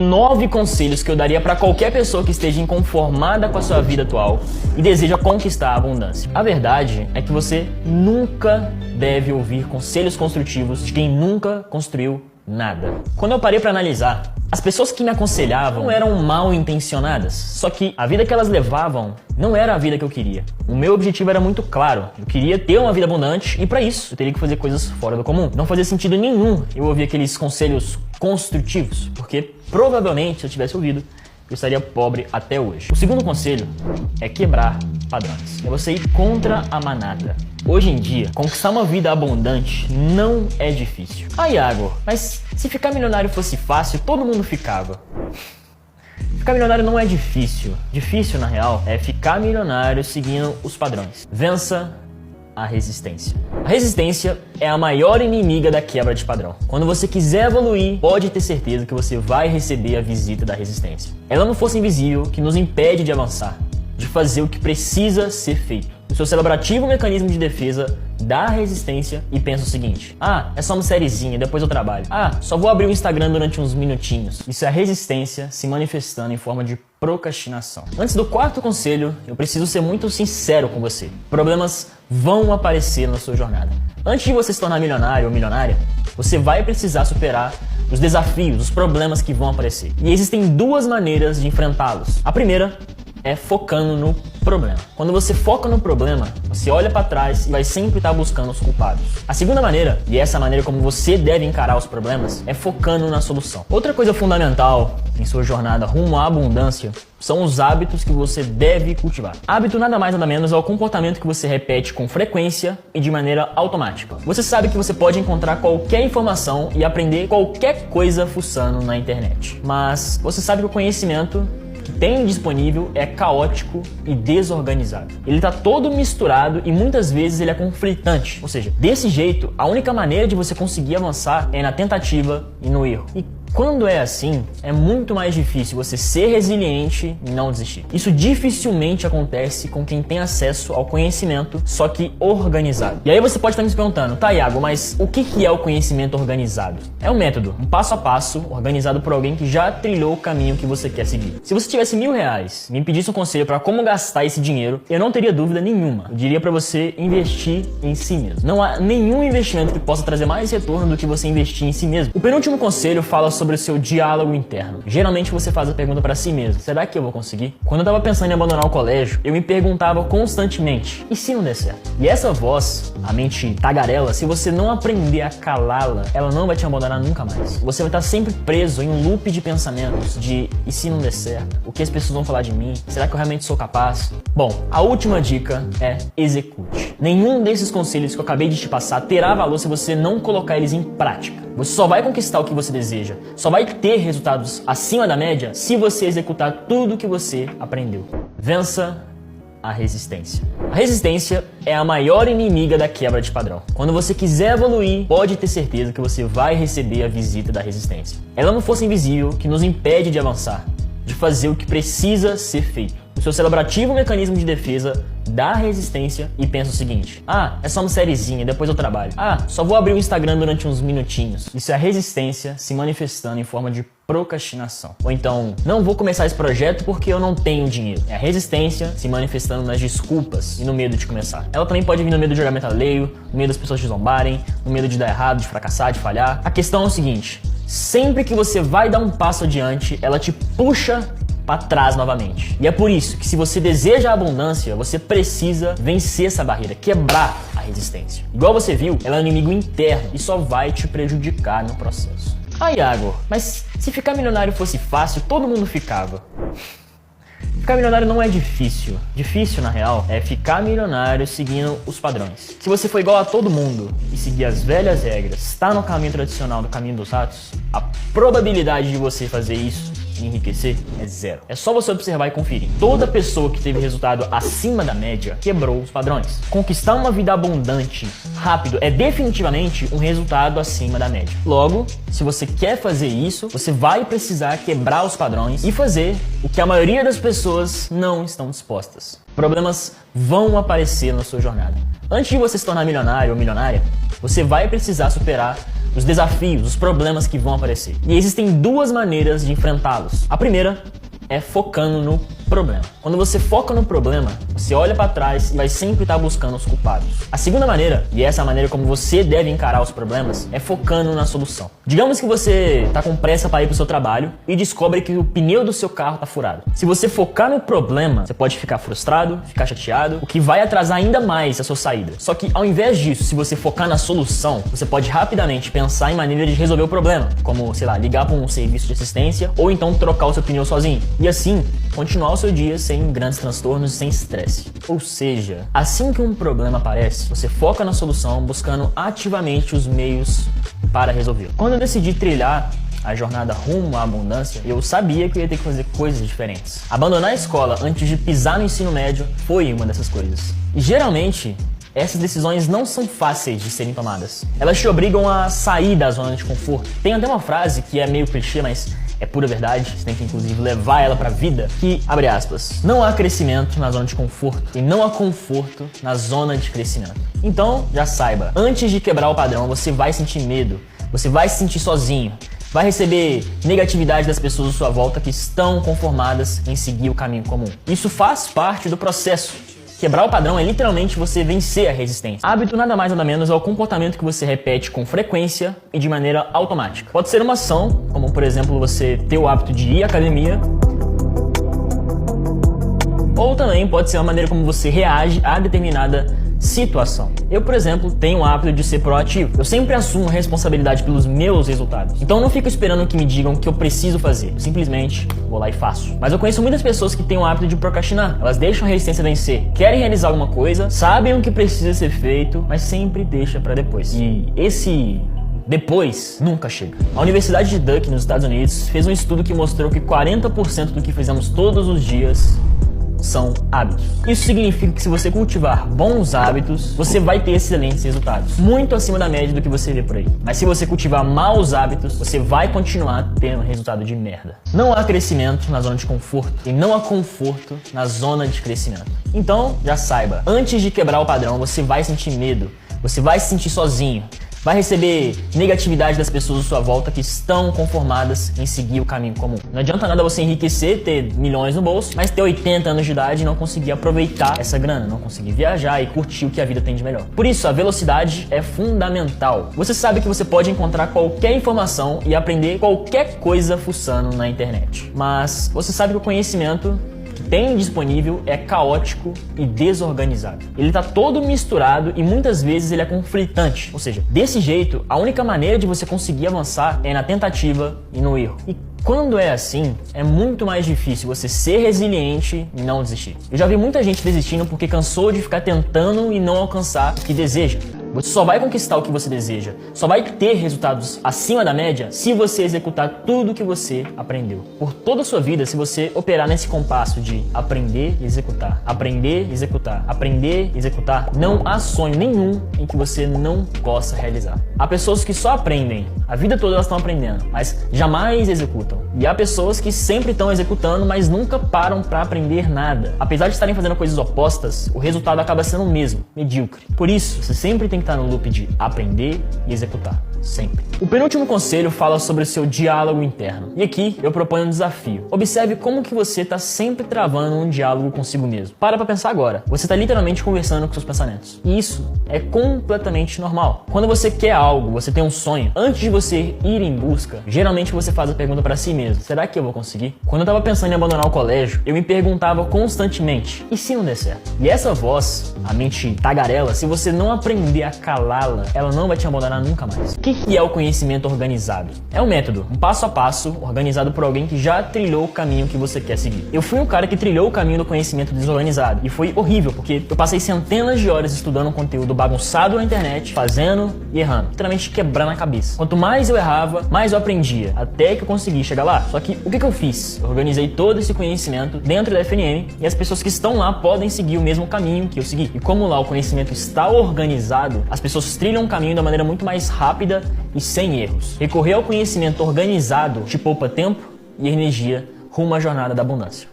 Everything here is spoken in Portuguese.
9 conselhos que eu daria para qualquer pessoa que esteja inconformada com a sua vida atual e deseja conquistar a abundância. A verdade é que você nunca deve ouvir conselhos construtivos de quem nunca construiu nada. Quando eu parei para analisar, as pessoas que me aconselhavam não eram mal intencionadas, só que a vida que elas levavam não era a vida que eu queria. O meu objetivo era muito claro, eu queria ter uma vida abundante e para isso eu teria que fazer coisas fora do comum. Não fazia sentido nenhum eu ouvir aqueles conselhos construtivos, porque provavelmente se eu tivesse ouvido, eu estaria pobre até hoje. O segundo conselho é quebrar padrões. É você ir contra a manada. Hoje em dia, conquistar uma vida abundante não é difícil. Ah, Iago, mas se ficar milionário fosse fácil, todo mundo ficava. Ficar milionário não é difícil. Difícil, na real, é ficar milionário seguindo os padrões. Vença a resistência. A resistência é a maior inimiga da quebra de padrão. Quando você quiser evoluir, pode ter certeza que você vai receber a visita da resistência. Ela é uma força invisível que nos impede de avançar, de fazer o que precisa ser feito. O seu celebrativo mecanismo de defesa dá resistência e pensa o seguinte: ah, é só uma sériezinha, depois eu trabalho. Ah, só vou abrir o Instagram durante uns minutinhos. Isso é a resistência se manifestando em forma de procrastinação. Antes do quarto conselho, eu preciso ser muito sincero com você. Problemas vão aparecer na sua jornada. Antes de você se tornar milionário ou milionária, você vai precisar superar os desafios, os problemas que vão aparecer. E existem duas maneiras de enfrentá-los. A primeira é focando no problema. Quando você foca no problema, você olha para trás e vai sempre estar buscando os culpados. A segunda maneira, e essa maneira como você deve encarar os problemas, é focando na solução. Outra coisa fundamental em sua jornada rumo à abundância são os hábitos que você deve cultivar. Hábito nada mais nada menos é o comportamento que você repete com frequência e de maneira automática. Você sabe que você pode encontrar qualquer informação e aprender qualquer coisa fuçando na internet. Mas você sabe que o conhecimento que tem disponível é caótico e desorganizado. Ele está todo misturado e muitas vezes ele é conflitante. Ou seja, desse jeito, a única maneira de você conseguir avançar é na tentativa e no erro. E quando é assim, é muito mais difícil você ser resiliente e não desistir. Isso dificilmente acontece com quem tem acesso ao conhecimento, só que organizado. E aí você pode estar me perguntando: tá, Iago, mas o que é o conhecimento organizado? É um método, um passo a passo, organizado por alguém que já trilhou o caminho que você quer seguir. Se você tivesse R$1.000 e me pedisse um conselho para como gastar esse dinheiro, eu não teria dúvida nenhuma. Eu diria para você investir em si mesmo. Não há nenhum investimento que possa trazer mais retorno do que você investir em si mesmo. O penúltimo conselho fala sobre o seu diálogo interno. Geralmente você faz a pergunta para si mesmo: será que eu vou conseguir? Quando eu tava pensando em abandonar o colégio, eu me perguntava constantemente: e se não der certo? E essa voz, a mente tagarela, se você não aprender a calá-la, ela não vai te abandonar nunca mais. Você vai estar sempre preso em um loop de pensamentos de: e se não der certo? O que as pessoas vão falar de mim? Será que eu realmente sou capaz? Bom, a última dica é execute. Nenhum desses conselhos que eu acabei de te passar terá valor se você não colocar eles em prática. Você só vai conquistar o que você deseja, só vai ter resultados acima da média se você executar tudo o que você aprendeu. Vença a resistência. A resistência é a maior inimiga da quebra de padrão. Quando você quiser evoluir, pode ter certeza que você vai receber a visita da resistência. Ela é uma força invisível que nos impede de avançar, de fazer o que precisa ser feito. O seu celebrativo mecanismo de defesa dá resistência e pensa o seguinte: ah, é só uma sériezinha, depois eu trabalho. Ah, só vou abrir o Instagram durante uns minutinhos. Isso é a resistência se manifestando em forma de procrastinação. Ou então, não vou começar esse projeto porque eu não tenho dinheiro. É a resistência se manifestando nas desculpas e no medo de começar. Ela também pode vir no medo de julgamento alheio, no medo das pessoas te zombarem, no medo de dar errado, de fracassar, de falhar. A questão é o seguinte: sempre que você vai dar um passo adiante, ela te puxa para trás novamente. E é por isso que, se você deseja a abundância, você precisa vencer essa barreira, quebrar a resistência. Igual você viu, ela é um inimigo interno e só vai te prejudicar no processo. Ah, Iago, mas se ficar milionário fosse fácil, todo mundo ficava. Ficar milionário não é difícil. Difícil, na real, é ficar milionário seguindo os padrões. Se você for igual a todo mundo e seguir as velhas regras, está no caminho tradicional, do caminho dos ratos, a probabilidade de você fazer isso e enriquecer é zero. É só você observar e conferir. Toda pessoa que teve resultado acima da média quebrou os padrões. Conquistar uma vida abundante, rápido, é definitivamente um resultado acima da média. Logo, se você quer fazer isso, você vai precisar quebrar os padrões e fazer o que a maioria das pessoas não estão dispostas. Problemas vão aparecer na sua jornada. Antes de você se tornar milionário ou milionária, você vai precisar superar os desafios, os problemas que vão aparecer. E existem duas maneiras de enfrentá-los. A primeira é focando no problema. Quando você foca no problema, você olha para trás e vai sempre estar buscando os culpados. A segunda maneira, e essa é a maneira como você deve encarar os problemas, é focando na solução. Digamos que você está com pressa para ir para o seu trabalho e descobre que o pneu do seu carro está furado. Se você focar no problema, você pode ficar frustrado, ficar chateado, o que vai atrasar ainda mais a sua saída. Só que ao invés disso, se você focar na solução, você pode rapidamente pensar em maneira de resolver o problema, como, sei lá, ligar para um serviço de assistência ou então trocar o seu pneu sozinho. E assim, continuar o seu dia sem grandes transtornos e sem estresse. Ou seja, assim que um problema aparece, você foca na solução buscando ativamente os meios para resolvê-lo. Quando eu decidi trilhar a jornada rumo à abundância, eu sabia que eu ia ter que fazer coisas diferentes. Abandonar a escola antes de pisar no ensino médio foi uma dessas coisas. E geralmente, essas decisões não são fáceis de serem tomadas. Elas te obrigam a sair da zona de conforto. Tem até uma frase que é meio clichê, mas é pura verdade, você tem que inclusive levar ela pra vida, que, abre aspas, não há crescimento na zona de conforto e não há conforto na zona de crescimento. Então, já saiba, antes de quebrar o padrão, você vai sentir medo, você vai se sentir sozinho, vai receber negatividade das pessoas à sua volta que estão conformadas em seguir o caminho comum. Isso faz parte do processo. Quebrar o padrão é literalmente você vencer a resistência. Hábito nada mais nada menos é o comportamento que você repete com frequência e de maneira automática. Pode ser uma ação, como por exemplo você ter o hábito de ir à academia, ou também pode ser uma maneira como você reage a determinada situação. Eu, por exemplo, tenho o hábito de ser proativo. Eu sempre assumo a responsabilidade pelos meus resultados. Então eu não fico esperando que me digam o que eu preciso fazer. Eu simplesmente vou lá e faço. Mas eu conheço muitas pessoas que têm o hábito de procrastinar. Elas deixam a resistência vencer. Querem realizar alguma coisa, sabem o que precisa ser feito, mas sempre deixa para depois. E esse depois nunca chega. A Universidade de Duke, nos Estados Unidos, fez um estudo que mostrou que 40% do que fazemos todos os dias são hábitos. Isso significa que se você cultivar bons hábitos, você vai ter excelentes resultados, muito acima da média do que você vê por aí. Mas se você cultivar maus hábitos, você vai continuar tendo resultado de merda. Não há crescimento na zona de conforto e não há conforto na zona de crescimento. Então, já saiba, antes de quebrar o padrão, você vai sentir medo, você vai se sentir sozinho, vai receber negatividade das pessoas à sua volta que estão conformadas em seguir o caminho comum. Não adianta nada você enriquecer, ter milhões no bolso, mas ter 80 anos de idade e não conseguir aproveitar essa grana, não conseguir viajar e curtir o que a vida tem de melhor. Por isso, a velocidade é fundamental. Você sabe que você pode encontrar qualquer informação e aprender qualquer coisa fuçando na internet. Mas você sabe que o conhecimento tem disponível é caótico e desorganizado. Ele está todo misturado e muitas vezes ele é conflitante. Ou seja, desse jeito, a única maneira de você conseguir avançar é na tentativa e no erro. E quando é assim, é muito mais difícil você ser resiliente e não desistir. Eu já vi muita gente desistindo porque cansou de ficar tentando e não alcançar o que deseja. Você só vai conquistar o que você deseja, só vai ter resultados acima da média se você executar tudo o que você aprendeu. Por toda a sua vida, se você operar nesse compasso de aprender e executar, aprender e executar, aprender e executar, não há sonho nenhum em que você não possa realizar. Há pessoas que só aprendem, a vida toda elas estão aprendendo, mas jamais executam. E há pessoas que sempre estão executando, mas nunca param para aprender nada. Apesar de estarem fazendo coisas opostas, o resultado acaba sendo o mesmo, medíocre. Por isso, você sempre tem que estar no loop de aprender e executar. Sempre. O penúltimo conselho fala sobre o seu diálogo interno. E aqui eu proponho um desafio. Observe como que você está sempre travando um diálogo consigo mesmo. Para pensar agora. Você está literalmente conversando com seus pensamentos. E isso é completamente normal. Quando você quer algo, você tem um sonho, antes de você ir em busca, geralmente você faz a pergunta para si mesmo: será que eu vou conseguir? Quando eu estava pensando em abandonar o colégio, eu me perguntava constantemente: e se não der certo? E essa voz, a mente tagarela, se você não aprender a calá-la, ela não vai te abandonar nunca mais. O que é o conhecimento organizado? É um método, um passo a passo, organizado por alguém que já trilhou o caminho que você quer seguir. Eu fui um cara que trilhou o caminho do conhecimento desorganizado, e foi horrível, porque eu passei centenas de horas estudando um conteúdo bagunçado na internet, fazendo e errando, literalmente quebrando a cabeça. Quanto mais eu errava, mais eu aprendia, até que eu consegui chegar lá. Só que o que eu fiz? Eu organizei todo esse conhecimento dentro da FNM, e as pessoas que estão lá podem seguir o mesmo caminho que eu segui. E como lá o conhecimento está organizado, as pessoas trilham um caminho da maneira muito mais rápida e sem erros. Recorrer ao conhecimento organizado te poupa tempo e energia rumo à jornada da abundância.